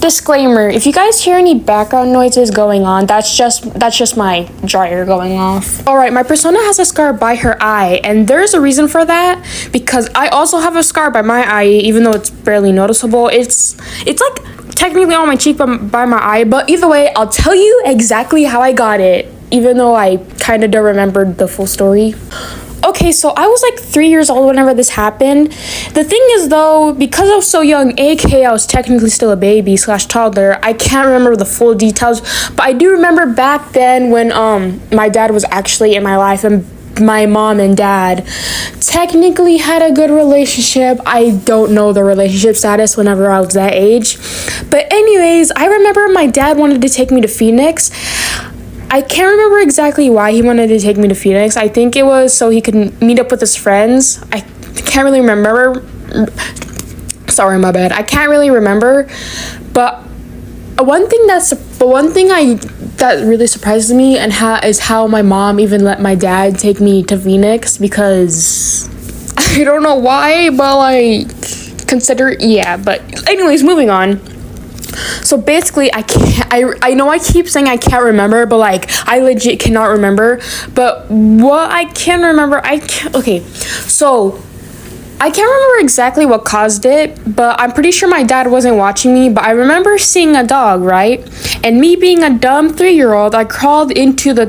Disclaimer, if you guys hear any background noises going on, that's just my dryer going off. Alright, my persona has a scar by her eye, and there's a reason for that, because I also have a scar by my eye, even though it's barely noticeable. It's like technically on my cheek by my eye, but either way, I'll tell you exactly how I got it, even though I kind of don't remember the full story. Okay, so I was like 3 years old whenever this happened. The thing is though, because I was so young, aka I was technically still a baby / toddler, I can't remember the full details, but I do remember back then when my dad was actually in my life and my mom and dad technically had a good relationship. I don't know the relationship status whenever I was that age. But anyways, I remember my dad wanted to take me to Phoenix. I can't remember exactly why he wanted to take me to Phoenix. I think it was so he could meet up with his friends. I can't really remember. Sorry, my bad. I can't really remember. But one thing that really surprises me is how my mom even let my dad take me to Phoenix, because I don't know why, but but anyways, moving on. So basically, I know I keep saying I can't remember, but I legit cannot remember. But what I can remember, okay, so I can't remember exactly what caused it, but I'm pretty sure my dad wasn't watching me, but I remember seeing a dog, right? And me being a dumb 3-year-old, I crawled into the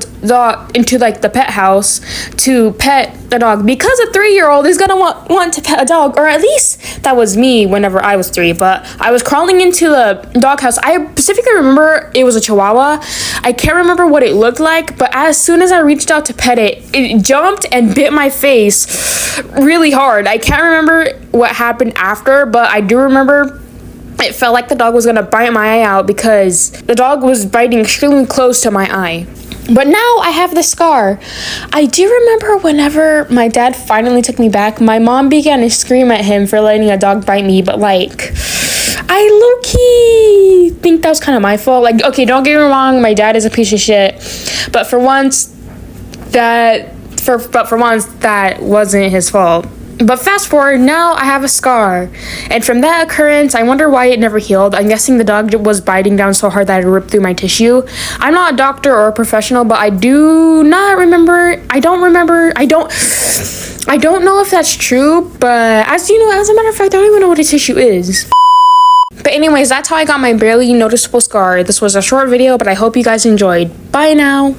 pet house to pet the dog, because a 3-year-old is gonna want to pet a dog, or at least that was me whenever I was 3. But I was crawling into the doghouse. I specifically remember it was a Chihuahua. I can't remember what it looked like, but as soon as I reached out to pet it, it jumped and bit my face really hard. I can't remember what happened after, but I do remember it felt like the dog was gonna bite my eye out, because the dog was biting extremely close to my eye. But now I have the scar. I do remember whenever my dad finally took me back, my mom began to scream at him for letting a dog bite me, but I low-key think that was kind of my fault. Okay, don't get me wrong, my dad is a piece of shit, but for once that wasn't his fault. But fast forward, now I have a scar. And from that occurrence, I wonder why it never healed. I'm guessing the dog was biting down so hard that it ripped through my tissue. I'm not a doctor or a professional, but I don't know if that's true, but as a matter of fact, I don't even know what a tissue is. But anyways, that's how I got my barely noticeable scar. This was a short video, but I hope you guys enjoyed. Bye now.